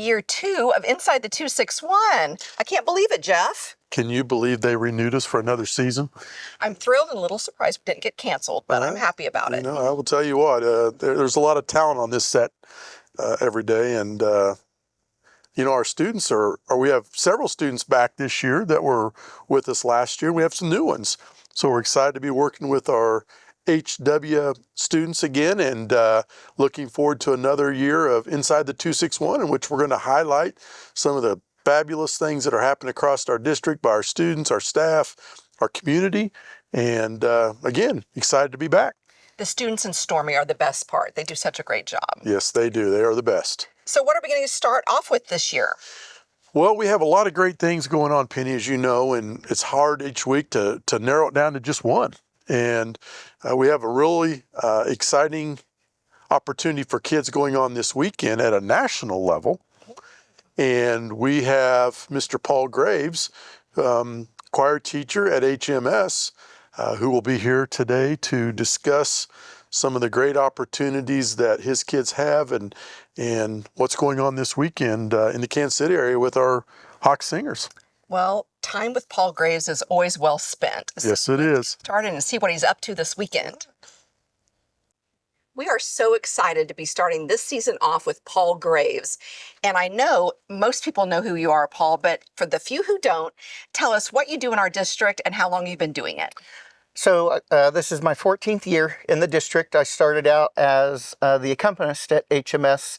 year 2 of Inside the 261. I can't believe it, Jeff. Can you believe they renewed us for another season? I'm thrilled and a little surprised we didn't get canceled, but I'm happy about it. I will tell you what, there's a lot of talent on this set every day. And, our students we have several students back this year that were with us last year. We have some new ones. So we're excited to be working with our HW students again and looking forward to another year of Inside the 261, in which we're going to highlight some of the fabulous things that are happening across our district by our students, our staff, our community. And again, excited to be back. The students in Stormy are the best part. They do such a great job. Yes, they do. They are the best. So what are we going to start off with this year? Well, we have a lot of great things going on, Penny, as you know, and it's hard each week to narrow it down to just one. And we have a really exciting opportunity for kids going on this weekend at a national level. And we have Mr. Paul Graves, choir teacher at HMS, who will be here today to discuss some of the great opportunities that his kids have and what's going on this weekend in the Kansas City area with our Hawk Singers. Well, time with Paul Graves is always well spent. Yes, it is. Start in and see what he's up to this weekend. We are so excited to be starting this season off with Paul Graves. And I know most people know who you are, Paul, but for the few who don't, tell us what you do in our district and how long you've been doing it. So this is my 14th year in the district. I started out as the accompanist at HMS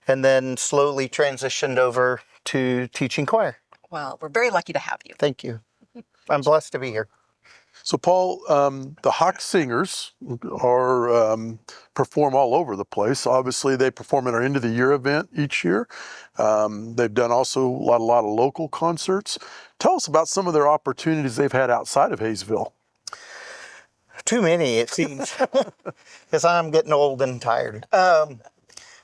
and then slowly transitioned over to teaching choir. Well, we're very lucky to have you. Thank you. I'm blessed to be here. So, Paul, the Hawk Singers are perform all over the place. Obviously, they perform at our end of the year event each year. They've done also a lot of local concerts. Tell us about some of their opportunities they've had outside of Haysville. Too many, it seems, because I'm getting old and tired.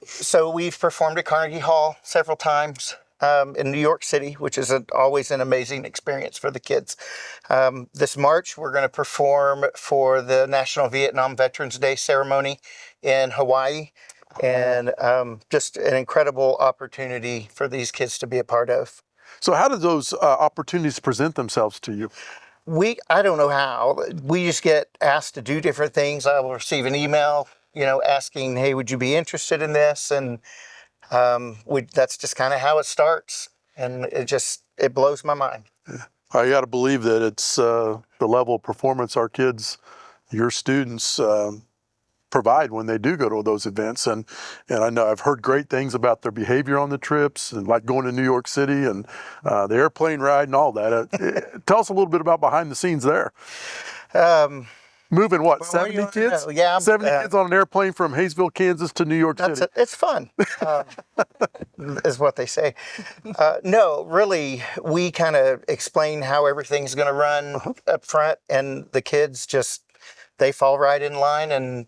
So we've performed at Carnegie Hall several times. In New York City, which is always an amazing experience for the kids. This March, we're going to perform for the National Vietnam Veterans Day ceremony in Hawaii, and just an incredible opportunity for these kids to be a part of. So how did those opportunities present themselves to you? I don't know how. We just get asked to do different things. I will receive an email, asking, hey, would you be interested in this? And that's just kind of how it starts, and it blows my mind. I got to believe that it's the level of performance our kids, your students, provide when they do go to those events, and I know I've heard great things about their behavior on the trips, and like going to New York City and the airplane ride and all that. Tell us a little bit about behind the scenes there. Moving what, 70 kids? Yeah. 70 kids on an airplane from Haysville, Kansas to New York City. It's fun, is what they say. No, really, we kind of explain how everything's going to run up front, and the kids they fall right in line, and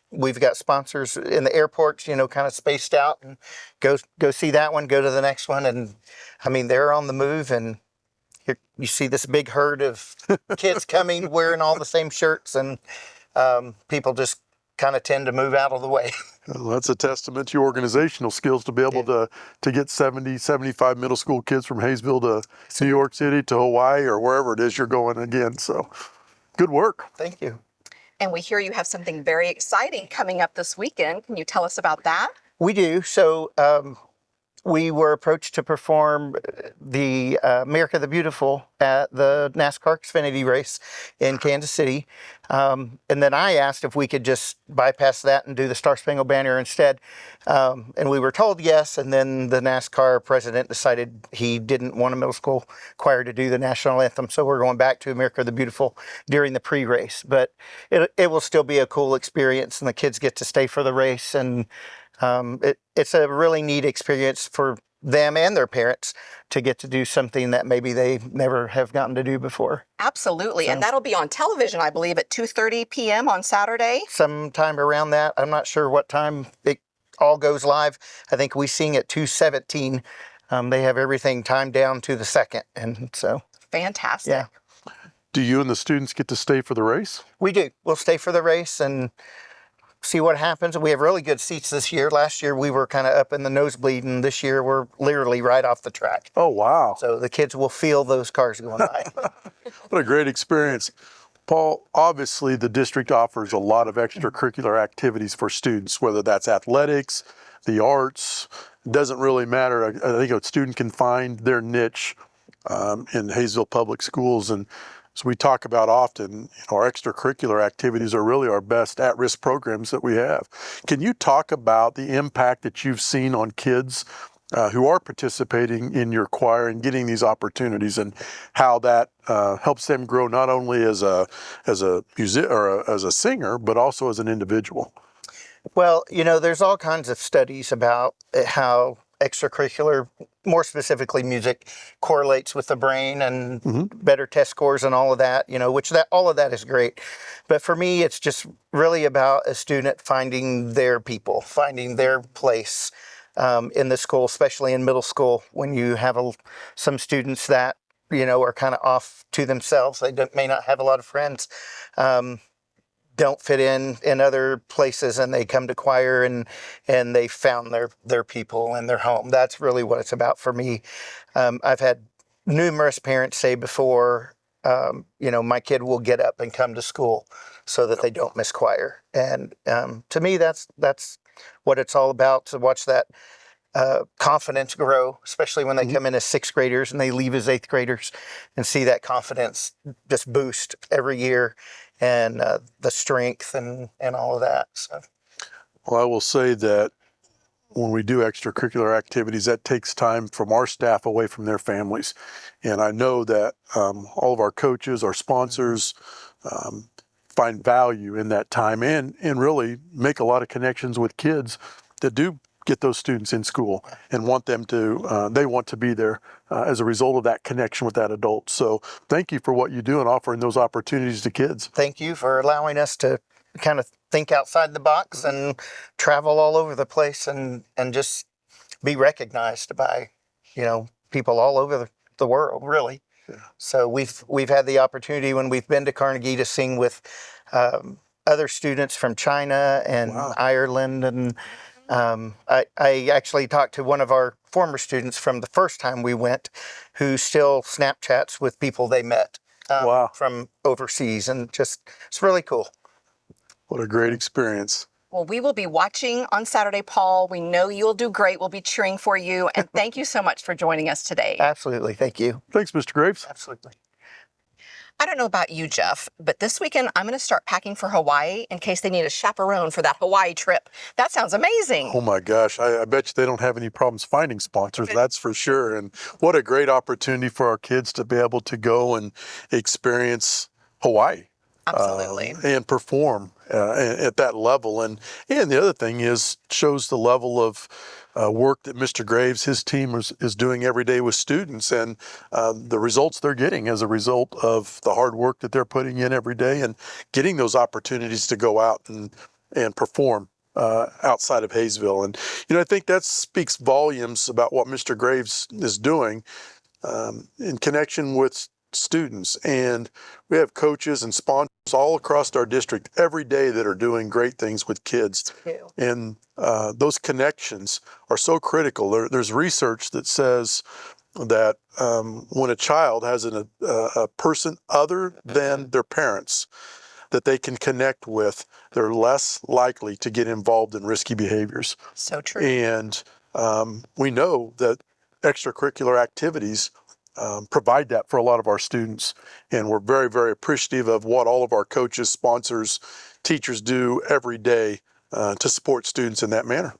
we've got sponsors in the airports, kind of spaced out, and go see that one, go to the next one. And I mean, they're on the move, and you see this big herd of kids coming wearing all the same shirts, and people just kind of tend to move out of the way. Well, that's a testament to your organizational skills to be able to get 70, 75 middle school kids from Haysville to New York City to Hawaii or wherever it is you're going again. So good work. Thank you. And we hear you have something very exciting coming up this weekend. Can you tell us about that? We do. So we were approached to perform the America the Beautiful at the NASCAR Xfinity race in Kansas City. And then I asked if we could just bypass that and do the Star Spangled Banner instead. And we were told yes. And then the NASCAR president decided he didn't want a middle school choir to do the national anthem. So we're going back to America the Beautiful during the pre-race. But it will still be a cool experience, and the kids get to stay for the race. And it's a really neat experience for them and their parents to get to do something that maybe they never have gotten to do before. Absolutely. And that'll be on television, I believe, at 2:30 p.m. on Saturday. Sometime around that. I'm not sure what time it all goes live. I think we sing at 2:17. They have everything timed down to the second. And so. Fantastic. Yeah. Do you and the students get to stay for the race? We do. We'll stay for the race, and see what happens. We have really good seats this year. Last year we were kind of up in the nosebleed, and this year we're literally right off the track. Oh, wow. So the kids will feel those cars going by. What a great experience. Paul, obviously the district offers a lot of extracurricular activities for students, whether that's athletics, the arts, it doesn't really matter. I think a student can find their niche in Haysville Public Schools. And as we talk about often, our extracurricular activities are really our best at-risk programs that we have. Can you talk about the impact that you've seen on kids who are participating in your choir and getting these opportunities, and how that helps them grow not only as a music or as a singer, but also as an individual? Well, there's all kinds of studies about how extracurricular, more specifically music, correlates with the brain and better test scores and all of that, which all of that is great. But for me, it's just really about a student finding their people, finding their place in the school, especially in middle school, when you have some students that, are kind of off to themselves. They may not have a lot of friends, don't fit in other places, and they come to choir and they found their people and their home. That's really what it's about for me. I've had numerous parents say before, my kid will get up and come to school so that they don't miss choir. And to me, that's what it's all about, to watch that confidence grow, especially when they come in as sixth graders and they leave as eighth graders, and see that confidence just boost every year, and the strength and all of that. So, Well, I will say that when we do extracurricular activities, that takes time from our staff away from their families. And I know that all of our coaches, our sponsors, find value in that time, and really make a lot of connections with kids that do get those students in school and want them to, they want to be there as a result of that connection with that adult. So thank you for what you do and offering those opportunities to kids. thank you for allowing us to kind of think outside the box and travel all over the place and just be recognized by, people all over the world, really. Yeah. So we've had the opportunity when we've been to Carnegie to sing with other students from China and Ireland, and I actually talked to one of our former students from the first time we went, who still Snapchats with people they met from overseas, and it's really cool. What a great experience. Well, we will be watching on Saturday, Paul. We know you'll do great. We'll be cheering for you. And thank you so much for joining us today. Absolutely. Thank you. Thanks, Mr. Graves. Absolutely. I don't know about you, Jeff, but this weekend I'm going to start packing for Hawaii in case they need a chaperone for that Hawaii trip. That sounds amazing. Oh my gosh, I bet you they don't have any problems finding sponsors, that's for sure. And what a great opportunity for our kids to be able to go and experience Hawaii. Absolutely. And perform at that level. And the other thing is, shows the level of work that Mr. Graves, his team is doing every day with students, and the results they're getting as a result of the hard work that they're putting in every day and getting those opportunities to go out and perform outside of Haysville. And, I think that speaks volumes about what Mr. Graves is doing in connection with students. And we have coaches and sponsors all across our district every day that are doing great things with kids. And those connections are so critical. There's research that says that when a child has a person other than their parents that they can connect with, they're less likely to get involved in risky behaviors. So true. And we know that extracurricular activities provide that for a lot of our students. And we're very, very appreciative of what all of our coaches, sponsors, teachers do every day to support students in that manner.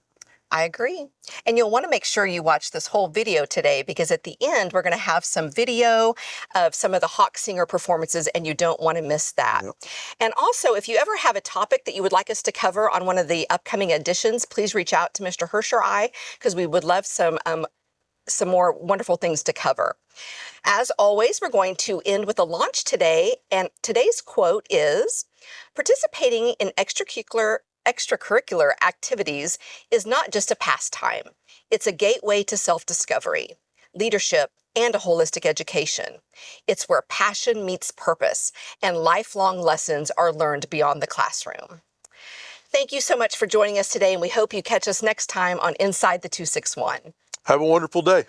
I agree. And you'll want to make sure you watch this whole video today, because at the end, we're going to have some video of some of the Hawk Singer performances, and you don't want to miss that. Yep. And also, if you ever have a topic that you would like us to cover on one of the upcoming editions, please reach out to Mr. Hersh or I, because we would love some more wonderful things to cover. As always, we're going to end with a launch today, and today's quote is, "Participating in extracurricular activities is not just a pastime. It's a gateway to self-discovery, leadership, and a holistic education. It's where passion meets purpose, and lifelong lessons are learned beyond the classroom." Thank you so much for joining us today, and we hope you catch us next time on Inside the 261. Have a wonderful day.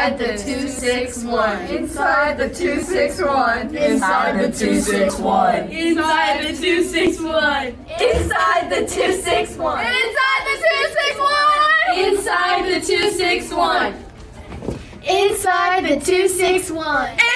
Inside the 261. Inside the 261. Inside the 261. Inside the 261. Inside the 261. Inside the 261. Inside the 261. Inside the 261.